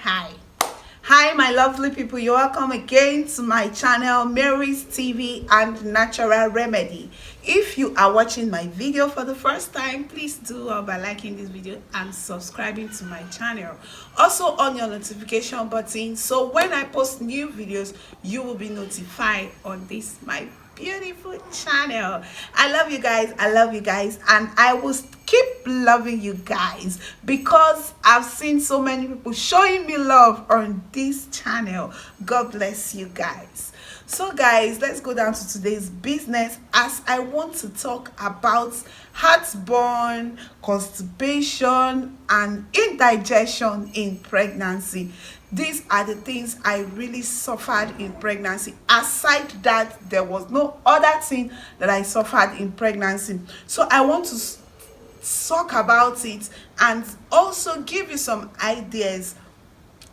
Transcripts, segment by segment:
Hi my lovely people, you're welcome again to my channel Mary's TV and Natural Remedy. If you are watching my video for the first time, please do by liking this video and subscribing to my channel. Also on your notification button, so when I post new videos you will be notified on this my beautiful channel. I love you guys, and I will keep loving you guys because I've seen so many people showing me love on this channel. God bless you guys. So guys, let's go down to today's business as I want to talk about heartburn, constipation and indigestion in pregnancy. These are the things I really suffered in pregnancy. Aside that, there was no other thing that I suffered in pregnancy. So I want to talk about it and also give you some ideas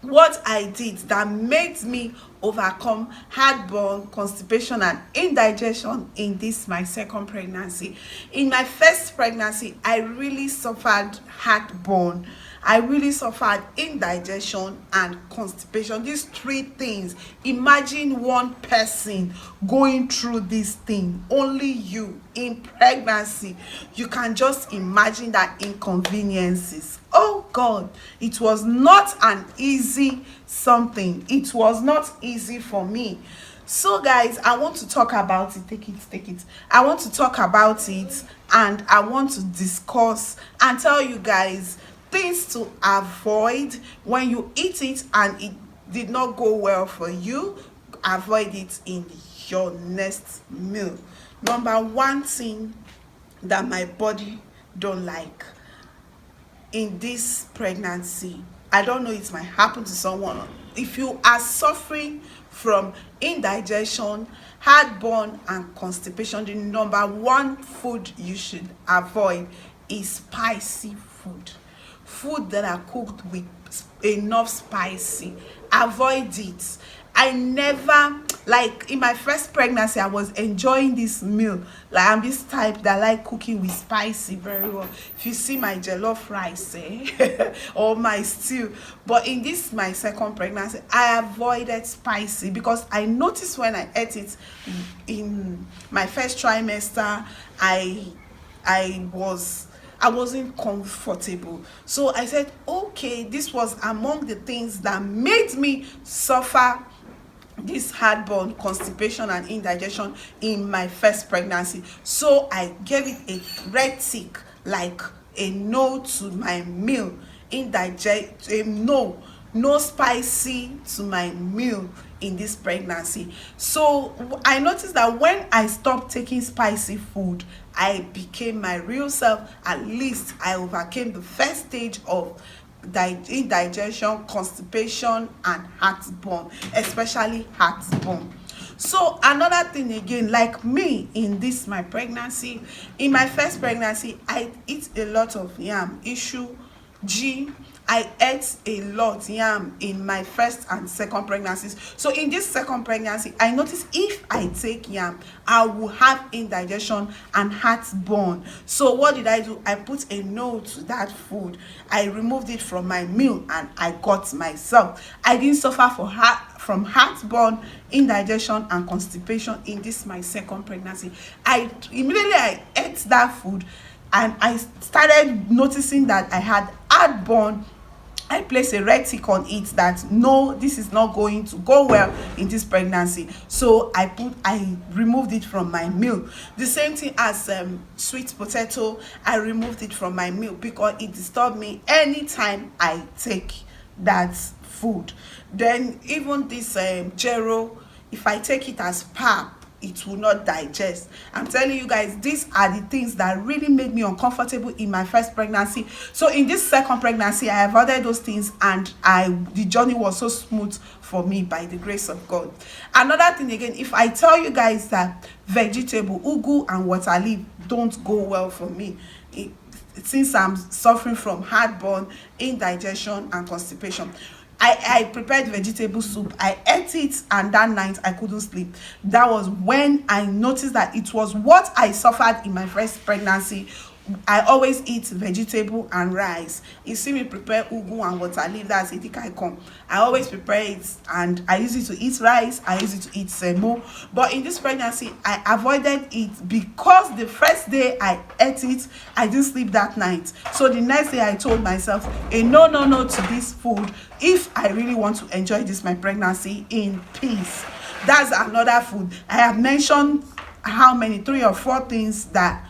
what I did that made me overcome heartburn, constipation and indigestion in this my second pregnancy. In my first pregnancy, I really suffered heartburn. I really suffered indigestion and constipation. These three things. Imagine one person going through this thing. Only you in pregnancy. You can just imagine that inconveniences. Oh God, it was not an easy something. It was not easy for me. So guys, I want to talk about it. Take it. I want to talk about it and I want to discuss and tell you guys things to avoid when you eat it and it did not go well for you. Avoid it in your next meal. Number one thing that my body don't like in this pregnancy, I don't know, it might happen to someone. If you are suffering from indigestion, heartburn and constipation, the number one food you should avoid is spicy food that are cooked with enough spicy. Avoid it. I never, like in my first pregnancy, I was enjoying this meal. Like I'm this type that like cooking with spicy very well. If you see my jollof rice or my stew, but in this my second pregnancy, I avoided spicy because I noticed when I ate it in my first trimester, I wasn't comfortable. So I said, okay, this was among the things that made me suffer this heartburn, constipation and indigestion in my first pregnancy. So I gave it a red tick, like a no to my meal. No spicy to my meal in this pregnancy. So I noticed that when I stopped taking spicy food, I became my real self. At least I overcame the first stage of indigestion, constipation and heartburn, especially heartburn. So another thing again, like me in this my pregnancy, in my first pregnancy, I eat a lot of yam, I ate a lot yam in my first and second pregnancies. So in this second pregnancy, I noticed if I take yam, I will have indigestion and heartburn. So what did I do? I put a no to that food. I removed it from my meal and I got myself. I didn't suffer from heartburn, indigestion and constipation in this my second pregnancy. I immediately ate that food and I started noticing that I had heartburn. I placed a red tick on it that no, this is not going to go well in this pregnancy. So I removed it from my meal. The same thing as sweet potato, I removed it from my meal because it disturbed me anytime I take that food. Then even this gero, if I take it as pap, it will not digest. I'm telling you guys, these are the things that really made me uncomfortable in my first pregnancy. So in this second pregnancy, I avoided those things and the journey was so smooth for me by the grace of God. Another thing again, if I tell you guys that vegetable, ugu and water leaf don't go well for me, since I'm suffering from heartburn, indigestion and constipation, I prepared vegetable soup. I ate it and that night I couldn't sleep. That was when I noticed that it was what I suffered in my first pregnancy I always eat vegetable and rice. You see me prepare ugu and water leaf, that's come. I always prepare it and I use it to eat rice, I use it to eat semo. But in this pregnancy, I avoided it because the first day I ate it, I didn't sleep that night. So the next day I told myself a no to this food if I really want to enjoy this my pregnancy in peace. That's another food. I have mentioned how many, 3 or 4 things that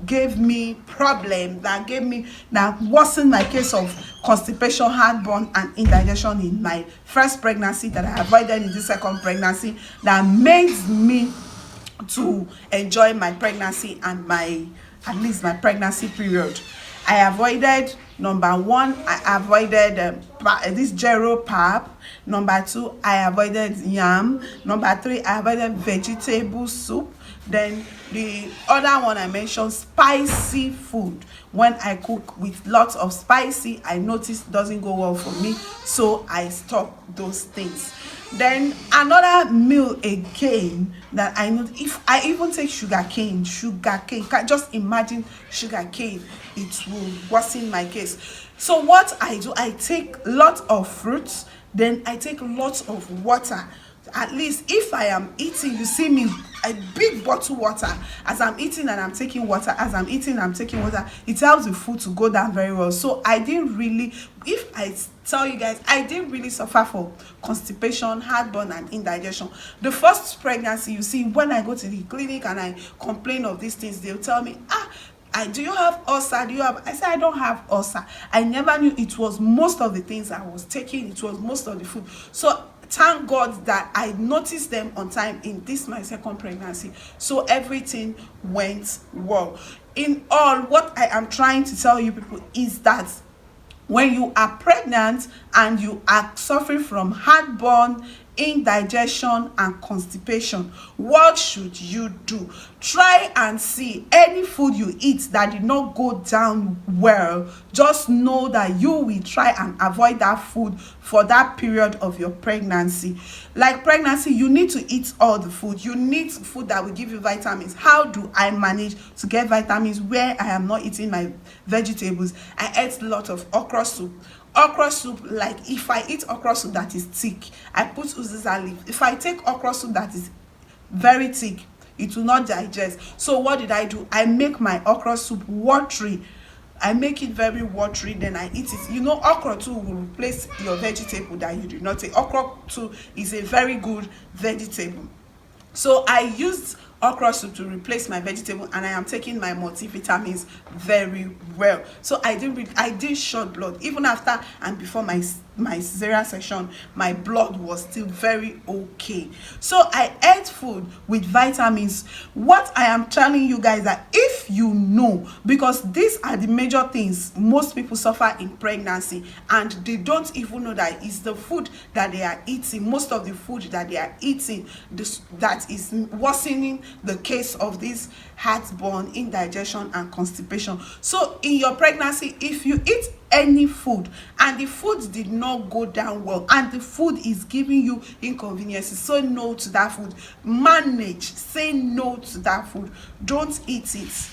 gave me problem, that worsened my case of constipation, heartburn and indigestion in my first pregnancy, that I avoided in the second pregnancy, that made me to enjoy my pregnancy and at least my pregnancy period. I avoided, number 1, I avoided this gero pap. Number 2, I avoided yam. Number 3, I avoided vegetable soup. Then the other one I mentioned, spicy food. When I cook with lots of spicy, I notice doesn't go well for me, so I stop those things. Then another meal again that I know, if I even take sugar cane, just imagine sugar cane, it will worsen my case. So what I do, I take lots of fruits, then I take lots of water. At least if I am eating, you see me a big bottle water as I'm eating, and I'm taking water as I'm eating, I'm taking water. It helps the food to go down very well. So I didn't really, if I tell you guys, I didn't really suffer from constipation, heartburn and indigestion. The first pregnancy, you see, when I go to the clinic and I complain of these things, they'll tell me, do you have ulcer? I said I don't have ulcer. I never knew it was most of the things I was taking, it was most of the food. So thank God that I noticed them on time in this my second pregnancy. So everything went well. In all, what I am trying to tell you people is that when you are pregnant and you are suffering from heartburn, indigestion and constipation, what should you do? Try and see any food you eat that did not go down well. Just know that you will try and avoid that food for that period of your pregnancy. Like pregnancy, you need to eat all the food. You need food that will give you vitamins. How do I manage to get vitamins where I am not eating my vegetables? I ate a lot of okra soup. Okra soup, like if I eat okra soup that is thick, I put uziza leaf. If I take okra soup that is very thick, it will not digest. So what did I do? I make my okra soup watery. I make it very watery, then I eat it. You know, okra too will replace your vegetable that you did not take. Okra too is a very good vegetable. So I used okra soup to replace my vegetable, and I am taking my multivitamins very well. So I did short blood even after and before my cesarean section. My blood was still very okay. So I ate food with vitamins. What I am telling you guys, that if you know, because these are the major things most people suffer in pregnancy, and they don't even know that it's the food that they are eating, most of the food that they are eating, that is worsening the case of this heartburn, indigestion and constipation. So in your pregnancy, if you eat any food and the food did not go down well and the food is giving you inconveniences, say no to that food. Say no to that food. Don't eat it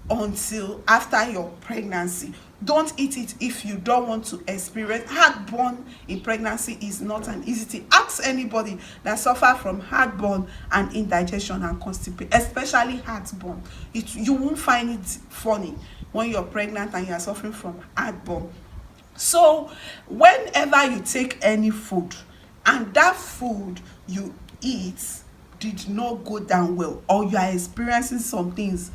until after your pregnancy. Don't eat it if you don't want to experience heartburn in pregnancy. Is not an easy thing. Ask anybody that suffer from heartburn and indigestion and constipation, especially heartburn. You won't find it funny when you're pregnant and you're suffering from heartburn. So whenever you take any food and that food you eat did not go down well, or you are experiencing some things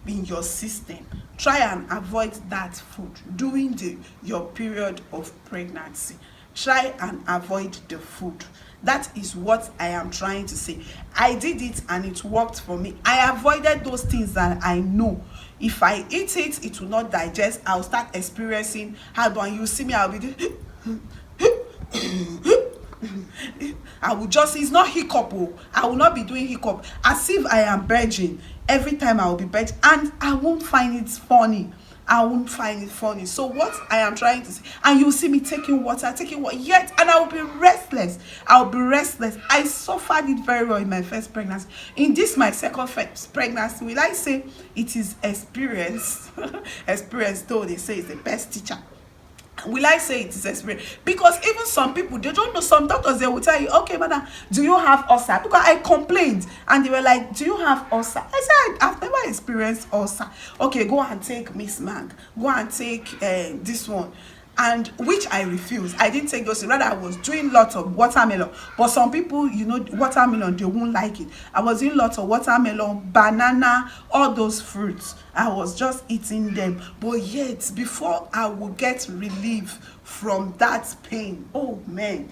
in your system, try and avoid that food during your period of pregnancy. Try and avoid the food. That is what I am trying to say. I did it and it worked for me. I avoided those things that I know if I eat it, it will not digest. I'll start experiencing heartburn. You see me, I'll be it's not hiccup. I will not be doing hiccup as if I am virgin. Every time I will be virgin, and I won't find it funny. I won't find it funny. So what I am trying to say, and you see me taking water, yet, and I will be restless. I suffered it very well in my first pregnancy. In this my second first pregnancy, will I say it is experience? Experience, though they say, is the best teacher. Will I say it is experience? Because even some people, they don't know. Some doctors, they will tell you, okay, madam, do you have ulcer? Because I complained and they were like, do you have ulcer? I said, I've never experienced ulcer. Okay, go and take Miss Mag, go and take this one. And which I refused. I didn't take those. Rather, I was doing lots of watermelon. But some people, you know, watermelon, they won't like it. I was doing lots of watermelon, banana, all those fruits. I was just eating them. But yet, before I would get relief from that pain, oh man,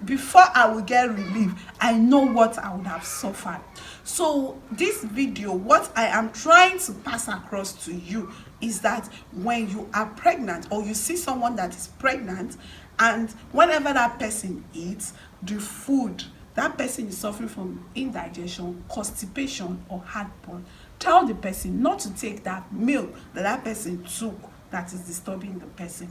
before I would get relief, I know what I would have suffered. So this video, what I am trying to pass across to you is that when you are pregnant, or you see someone that is pregnant, and whenever that person eats the food, that person is suffering from indigestion, constipation, or heartburn, tell the person not to take that meal that person took that is disturbing the person.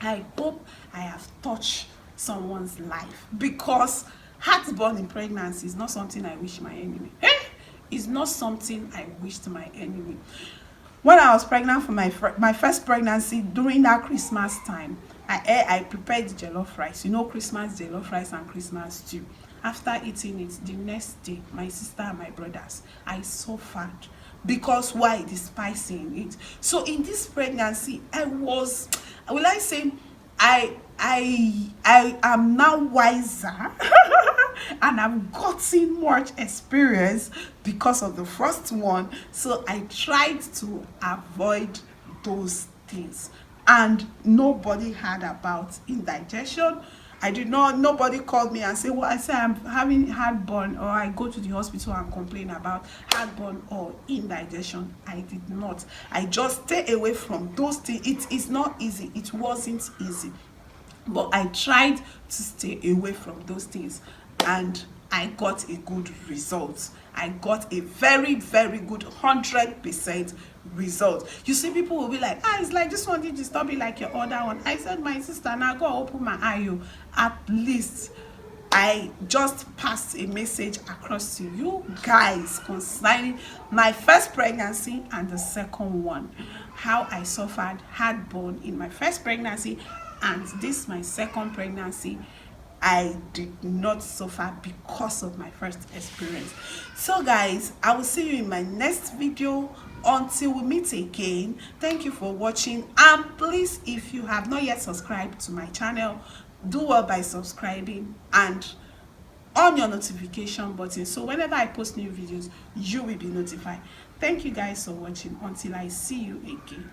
I hope I have touched someone's life, because heartburn in pregnancy is not something I wish my enemy. It's not something I wish to my enemy. When I was pregnant for my first pregnancy, during that Christmas time, I prepared jollof rice. You know, Christmas jollof rice and Christmas stew. After eating it, the next day, my sister and my brothers, I suffered. Because why? The spice in it. So in this pregnancy, I was, will I say, I am now wiser and I've gotten much experience because of the first one. So I tried to avoid those things, and nobody heard about indigestion. Nobody called me and say, well, I say I'm having heartburn, or I go to the hospital and complain about heartburn or indigestion. I did not. I just stay away from those things. It is not easy. It wasn't easy. But I tried to stay away from those things, and I got a good result. I got a very, very good 100% result. You see, people will be like, it's like this one did disturb me like your other one. I said, my sister, now go open my eye. At least I just passed a message across to you guys concerning my first pregnancy and the second one. How I suffered heartburn in my first pregnancy, and this my second pregnancy, I did not suffer because of my first experience. So guys, I will see you in my next video. Until we meet again, thank you for watching, and please, if you have not yet subscribed to my channel, do well by subscribing and on your notification button, so whenever I post new videos, you will be notified. Thank you guys for watching. Until I see you again.